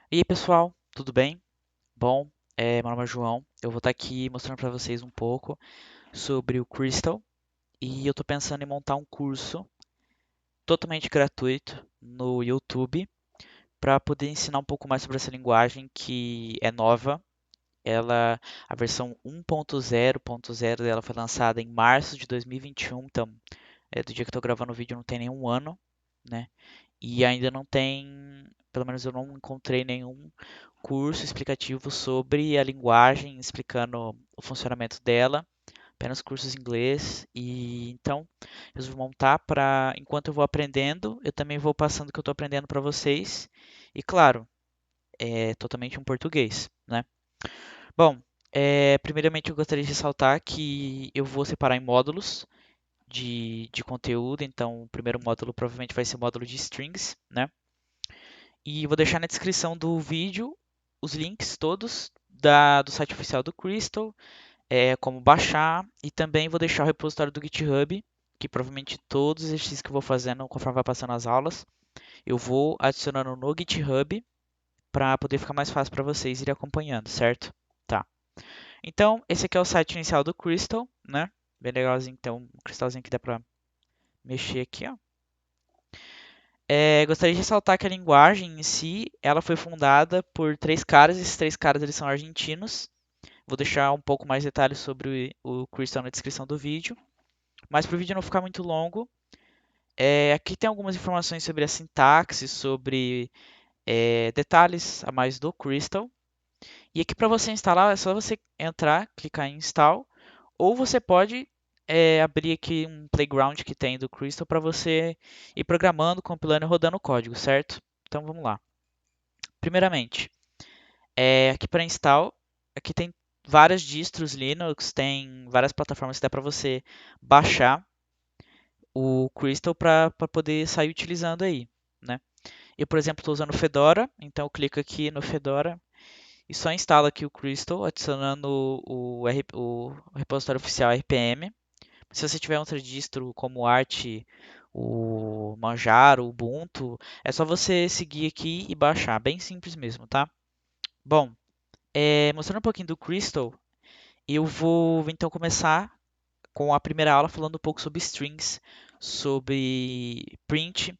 E aí, pessoal, tudo bem? Bom, meu nome é João. Eu vou estar aqui mostrando para vocês um pouco sobre o Crystal e eu estou pensando em montar um curso totalmente gratuito no YouTube para poder ensinar um pouco mais sobre essa linguagem que é nova. A versão 1.0.0 dela foi lançada em março de 2021, então do dia que eu estou gravando o vídeo não tem nenhum ano, né? E ainda não tem, pelo menos eu não encontrei nenhum curso explicativo sobre a linguagem, explicando o funcionamento dela, apenas cursos em inglês. E então eu vou montar para, enquanto eu vou aprendendo, eu também vou passando o que eu estou aprendendo para vocês. E claro, é totalmente em português, né? Bom, primeiramente eu gostaria de ressaltar que eu vou separar em módulos de conteúdo. Então, o primeiro módulo provavelmente vai ser o módulo de strings, né? E vou deixar na descrição do vídeo os links todos do site oficial do Crystal, como baixar, e também vou deixar o repositório do GitHub, que provavelmente todos os exercícios que eu vou fazendo conforme vai passando as aulas, eu vou adicionando no GitHub para poder ficar mais fácil para vocês irem acompanhando, certo? Tá. Então, esse aqui é o site inicial do Crystal, né? Bem legalzinho, então, um cristalzinho que dá para mexer aqui, ó. Gostaria de ressaltar que a linguagem em si, ela foi fundada por três caras. Esses três caras eles são argentinos. Vou deixar um pouco mais detalhes sobre o Crystal na descrição do vídeo. Mas para o vídeo não ficar muito longo, aqui tem algumas informações sobre a sintaxe, sobre detalhes a mais do Crystal. E aqui para você instalar, é só você entrar, clicar em Install, ou você pode abrir aqui um playground que tem do Crystal para você ir programando, compilando e rodando o código, certo? Então vamos lá. Primeiramente, aqui para install, aqui tem várias distros Linux, tem várias plataformas que dá para você baixar o Crystal para poder sair utilizando aí, né? Eu, por exemplo, estou usando o Fedora, então eu clico aqui no Fedora e só instalo aqui o Crystal, adicionando o repositório oficial RPM. Se você tiver outra distro como o Arch, o Manjaro, o Ubuntu, é só você seguir aqui e baixar, bem simples mesmo, tá? Bom, mostrando um pouquinho do Crystal, eu vou então começar com a primeira aula falando um pouco sobre strings, sobre print,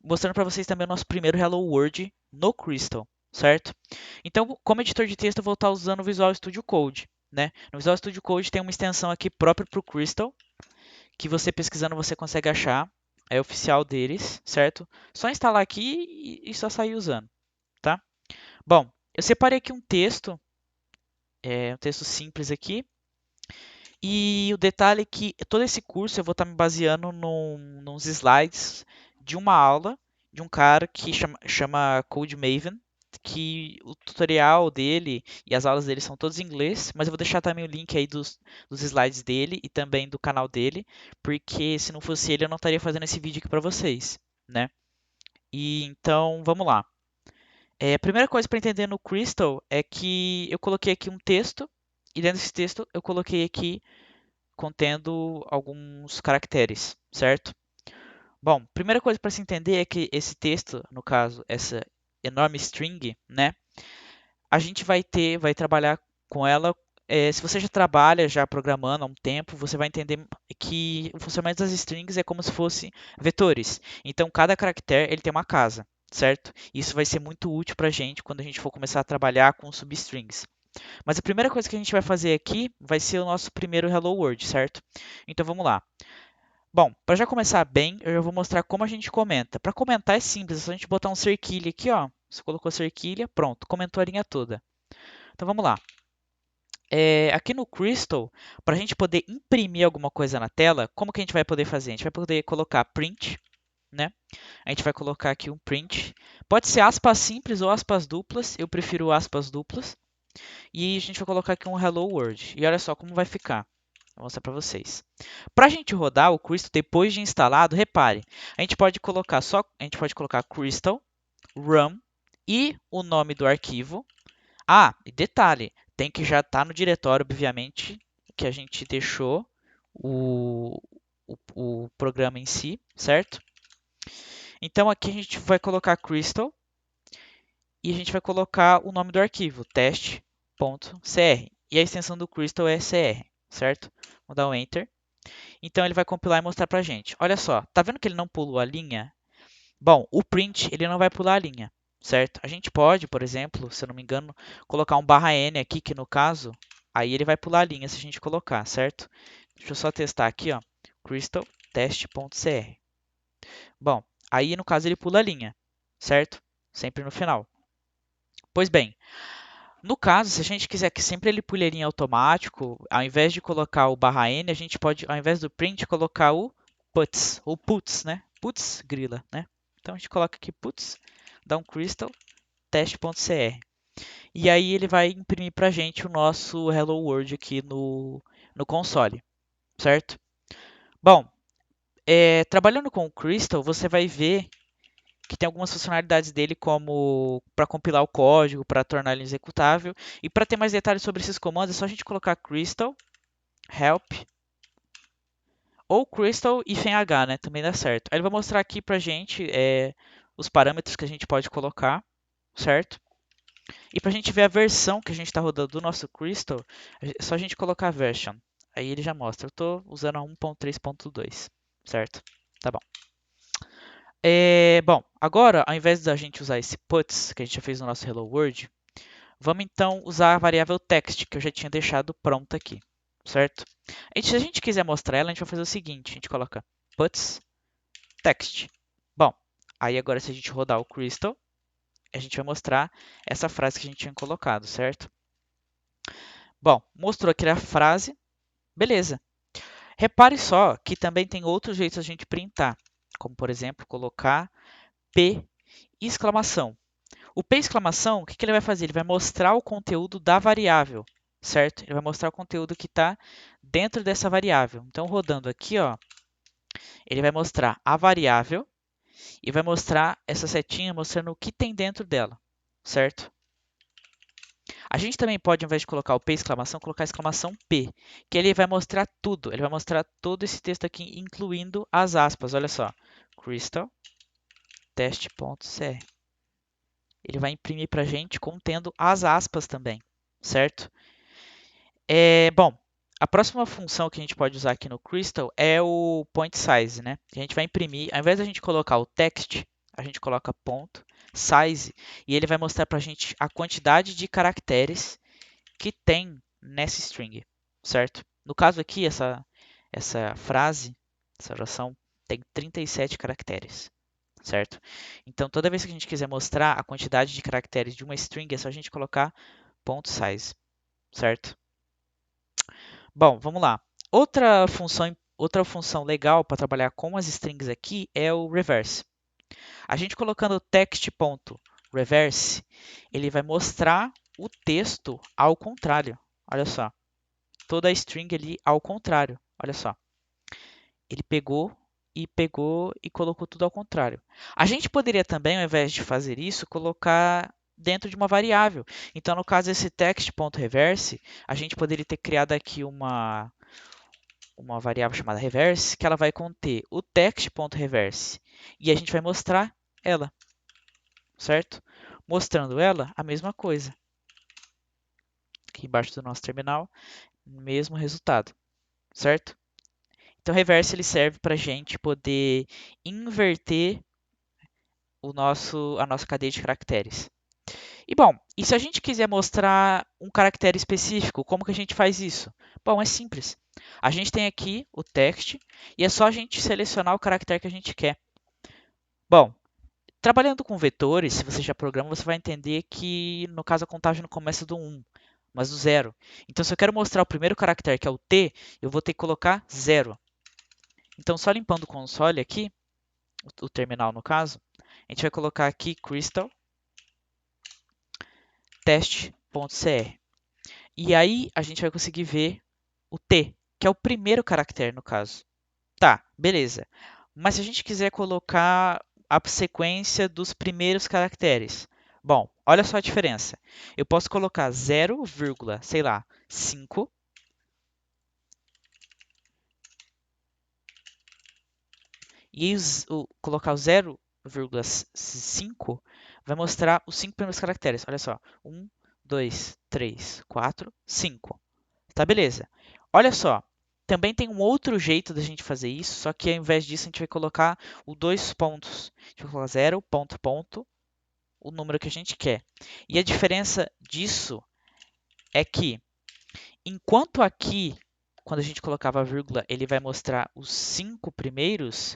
mostrando para vocês também o nosso primeiro Hello World no Crystal, certo? Então, como editor de texto, eu vou estar usando o Visual Studio Code, né? No Visual Studio Code tem uma extensão aqui própria para o Crystal, que você pesquisando você consegue achar, é oficial deles, certo? Só instalar aqui e só sair usando, tá? Bom, eu separei aqui um texto simples aqui. E o detalhe é que todo esse curso eu vou estar me baseando nos slides de uma aula de um cara que chama Code Maven, que o tutorial dele e as aulas dele são todos em inglês, mas eu vou deixar também o link aí dos slides dele e também do canal dele, porque se não fosse ele eu não estaria fazendo esse vídeo aqui para vocês, né? E então, vamos lá. A primeira coisa para entender no Crystal é que eu coloquei aqui um texto e dentro desse texto eu coloquei aqui contendo alguns caracteres, certo? Bom, primeira coisa para se entender é que esse texto, no caso, essa enorme string, né? A gente vai trabalhar com ela. Se você já trabalha já programando há um tempo, você vai entender que o funcionamento das strings é como se fosse vetores. Então, cada caractere ele tem uma casa, certo? Isso vai ser muito útil para a gente quando a gente for começar a trabalhar com substrings. Mas a primeira coisa que a gente vai fazer aqui vai ser o nosso primeiro Hello World, certo? Então vamos lá. Bom, para já começar bem, eu já vou mostrar como a gente comenta. Para comentar é simples, é só a gente botar um cerquilho aqui, ó. Você colocou cerquilha, pronto, comentou a linha toda. Então vamos lá. Aqui no Crystal, para a gente poder imprimir alguma coisa na tela, como que a gente vai poder fazer? A gente vai poder colocar print, né? A gente vai colocar aqui um print. Pode ser aspas simples ou aspas duplas. Eu prefiro aspas duplas. E a gente vai colocar aqui um Hello World. E olha só como vai ficar. Vou mostrar para vocês. Para a gente rodar o Crystal depois de instalado, repare, a gente pode colocar Crystal Run e o nome do arquivo. Ah, e detalhe, tem que já estar no diretório, obviamente, que a gente deixou o, o programa em si, certo? Então aqui a gente vai colocar Crystal e a gente vai colocar o nome do arquivo, teste.cr. E a extensão do Crystal é cr, certo? Vou dar um Enter. Então ele vai compilar e mostrar para a gente. Olha só, tá vendo que ele não pulou a linha? Bom, o print ele não vai pular a linha, certo? A gente pode, por exemplo, se eu não me engano, colocar um /n aqui, que no caso, aí ele vai pular a linha se a gente colocar, certo? Deixa eu só testar aqui, ó, crystal teste.cr. Bom, aí no caso ele pula a linha, certo? Sempre no final. Pois bem, no caso, se a gente quiser que sempre ele pule a linha automático, ao invés de colocar o /n, a gente pode, ao invés do print, colocar o puts, ou puts, né? Puts grila, né? Então a gente coloca aqui puts, dá um crystal teste.cr. E aí ele vai imprimir para a gente o nosso Hello World aqui no console, certo? Bom, trabalhando com o Crystal, você vai ver que tem algumas funcionalidades dele, como para compilar o código, para tornar ele executável. E para ter mais detalhes sobre esses comandos, é só a gente colocar Crystal, help, ou Crystal -h, né? Também dá certo. Aí ele vai mostrar aqui para a gente os parâmetros que a gente pode colocar, certo? E para a gente ver a versão que a gente está rodando do nosso Crystal, é só a gente colocar version. Aí ele já mostra. Eu estou usando a 1.3.2, certo? Tá bom. Bom, agora, ao invés da gente usar esse puts que a gente já fez no nosso Hello World, vamos então usar a variável text que eu já tinha deixado pronta aqui, certo? Se a gente quiser mostrar ela, a gente vai fazer o seguinte: a gente coloca puts text. Bom, aí agora se a gente rodar o Crystal, a gente vai mostrar essa frase que a gente tinha colocado, certo? Bom, mostrou aqui a frase, beleza. Repare só que também tem outros jeitos a gente printar, como por exemplo colocar P exclamação. O P exclamação, o que ele vai fazer? Ele vai mostrar o conteúdo da variável, certo? Ele vai mostrar o conteúdo que está dentro dessa variável. Então, rodando aqui, ó, ele vai mostrar a variável e vai mostrar essa setinha mostrando o que tem dentro dela, certo? A gente também pode, ao invés de colocar o P exclamação, colocar a exclamação P, que ele vai mostrar tudo. Ele vai mostrar todo esse texto aqui, incluindo as aspas. Olha só, crystal teste.cr. Ele vai imprimir para a gente contendo as aspas também, certo? Bom, a próxima função que a gente pode usar aqui no Crystal é o point size, né? A gente vai imprimir, ao invés da gente colocar o text, a gente coloca ponto size e ele vai mostrar para a gente a quantidade de caracteres que tem nessa string, certo? No caso aqui, essa frase, essa oração, tem 37 caracteres, certo? Então, toda vez que a gente quiser mostrar a quantidade de caracteres de uma string, é só a gente colocar ponto .size, certo? Bom, vamos lá. Outra função legal para trabalhar com as strings aqui é o reverse. A gente colocando text.reverse, ele vai mostrar o texto ao contrário. Olha só. Toda a string ali ao contrário. Olha só. Ele pegou e colocou tudo ao contrário. A gente poderia também, ao invés de fazer isso, colocar dentro de uma variável. Então, no caso desse text.reverse, a gente poderia ter criado aqui uma variável chamada reverse, que ela vai conter o text.reverse e a gente vai mostrar ela, certo? Mostrando ela, a mesma coisa. Aqui embaixo do nosso terminal, mesmo resultado, certo? Então, o reverse ele serve para a gente poder inverter a nossa cadeia de caracteres. E bom, e se a gente quiser mostrar um caractere específico, como que a gente faz isso? Bom, é simples. A gente tem aqui o text e é só a gente selecionar o caractere que a gente quer. Bom, trabalhando com vetores, se você já programa, você vai entender que no caso a contagem não começa do 1, mas do 0. Então, se eu quero mostrar o primeiro caractere, que é o T, eu vou ter que colocar 0. Então, só limpando o console aqui, o terminal no caso, a gente vai colocar aqui crystal teste.cr. E aí a gente vai conseguir ver o T, que é o primeiro caractere no caso. Tá, beleza. Mas se a gente quiser colocar a sequência dos primeiros caracteres, bom, olha só a diferença. Eu posso colocar 0, sei lá, 5. E colocar o 0,5 vai mostrar os 5 primeiros caracteres. Olha só, 1, 2, 3, 4, 5. Tá, beleza. Olha só, também tem um outro jeito da gente fazer isso, só que ao invés disso a gente vai colocar o dois pontos. A gente vai colocar 0, ponto, ponto, o número que a gente quer. E a diferença disso é que, enquanto aqui, quando a gente colocava a vírgula, ele vai mostrar os 5 primeiros,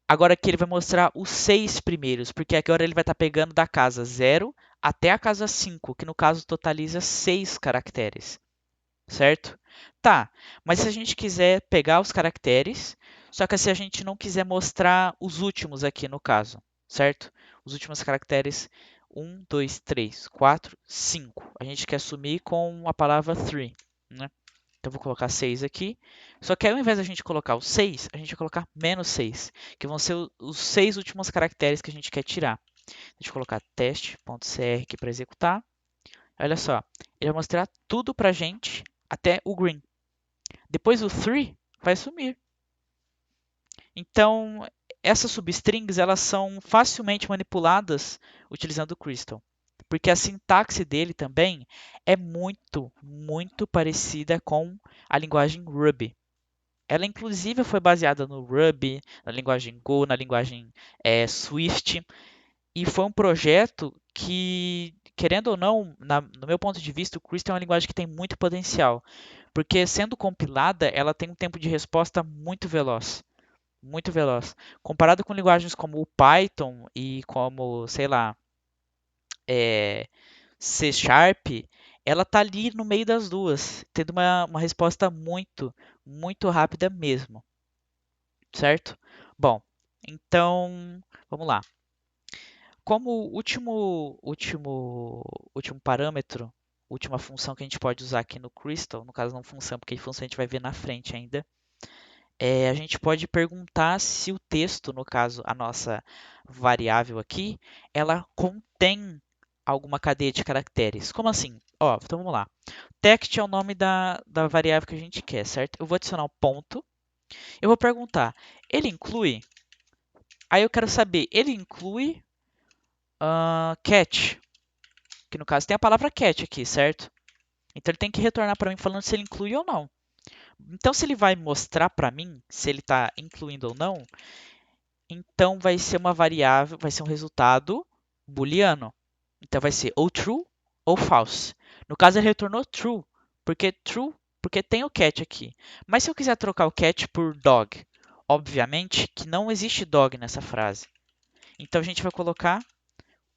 agora aqui ele vai mostrar os 6 primeiros, porque agora ele vai estar pegando da casa 0 até a casa 5, que no caso totaliza 6 caracteres, certo? Tá, mas se a gente quiser pegar os caracteres, só que se a gente não quiser mostrar os últimos aqui no caso, certo? Os últimos caracteres 1, 2, 3, 4, 5. A gente quer sumir com a palavra 3, né? Então, vou colocar 6 aqui. Só que ao invés da gente colocar o 6, a gente vai colocar menos 6, que vão ser os 6 últimos caracteres que a gente quer tirar. Deixa eu colocar teste.cr aqui para executar. Olha só, ele vai mostrar tudo para a gente até o green. Depois o 3 vai sumir. Então, essas substrings elas são facilmente manipuladas utilizando o Crystal. Porque a sintaxe dele também é muito parecida com a linguagem Ruby. Ela, inclusive, foi baseada no Ruby, na linguagem Go, na linguagem Swift. E foi um projeto que, querendo ou não, no meu ponto de vista, o Crystal é uma linguagem que tem muito potencial. Porque, sendo compilada, ela tem um tempo de resposta muito veloz. Muito veloz. Comparado com linguagens como o Python e como, sei lá, C Sharp, ela tá ali no meio das duas, tendo uma resposta muito rápida mesmo, certo? Bom, então, vamos lá. Como último parâmetro, última função que a gente pode usar aqui no Crystal, no caso não função, porque função a gente vai ver na frente ainda, a gente pode perguntar se o texto, no caso, a nossa variável aqui, ela contém alguma cadeia de caracteres. Como assim? Ó, então vamos lá. Text é o nome da variável que a gente quer, certo? Eu vou adicionar um ponto. Eu vou perguntar, ele inclui? Aí eu quero saber, ele inclui cat? Que no caso tem a palavra cat aqui, certo? Então ele tem que retornar para mim falando se ele inclui ou não. Então, se ele vai mostrar para mim se ele está incluindo ou não, então vai ser uma variável, vai ser um resultado booleano. Então vai ser ou true ou false. No caso ele retornou true, porque tem o cat aqui. Mas se eu quiser trocar o cat por dog, obviamente que não existe dog nessa frase. Então a gente vai colocar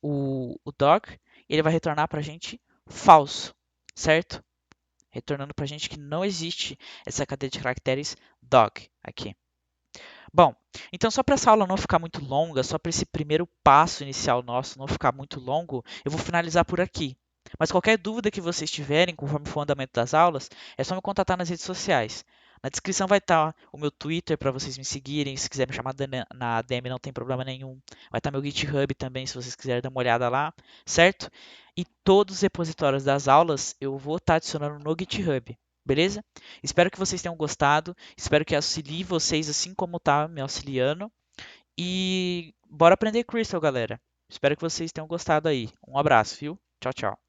o dog e ele vai retornar para a gente falso, certo? Retornando para a gente que não existe essa cadeia de caracteres dog aqui. Bom, então só para essa aula não ficar muito longa, só para esse primeiro passo inicial nosso não ficar muito longo, eu vou finalizar por aqui. Mas qualquer dúvida que vocês tiverem, conforme for o andamento das aulas, é só me contatar nas redes sociais. Na descrição vai estar o meu Twitter para vocês me seguirem. Se quiser me chamar na DM, não tem problema nenhum. Vai estar meu GitHub também, se vocês quiserem dar uma olhada lá, certo? E todos os repositórios das aulas eu vou estar adicionando no GitHub, beleza? Espero que vocês tenham gostado. Espero que auxilie vocês assim como tá me auxiliando. E bora aprender Crystal, galera. Espero que vocês tenham gostado aí. Um abraço, viu? Tchau, tchau.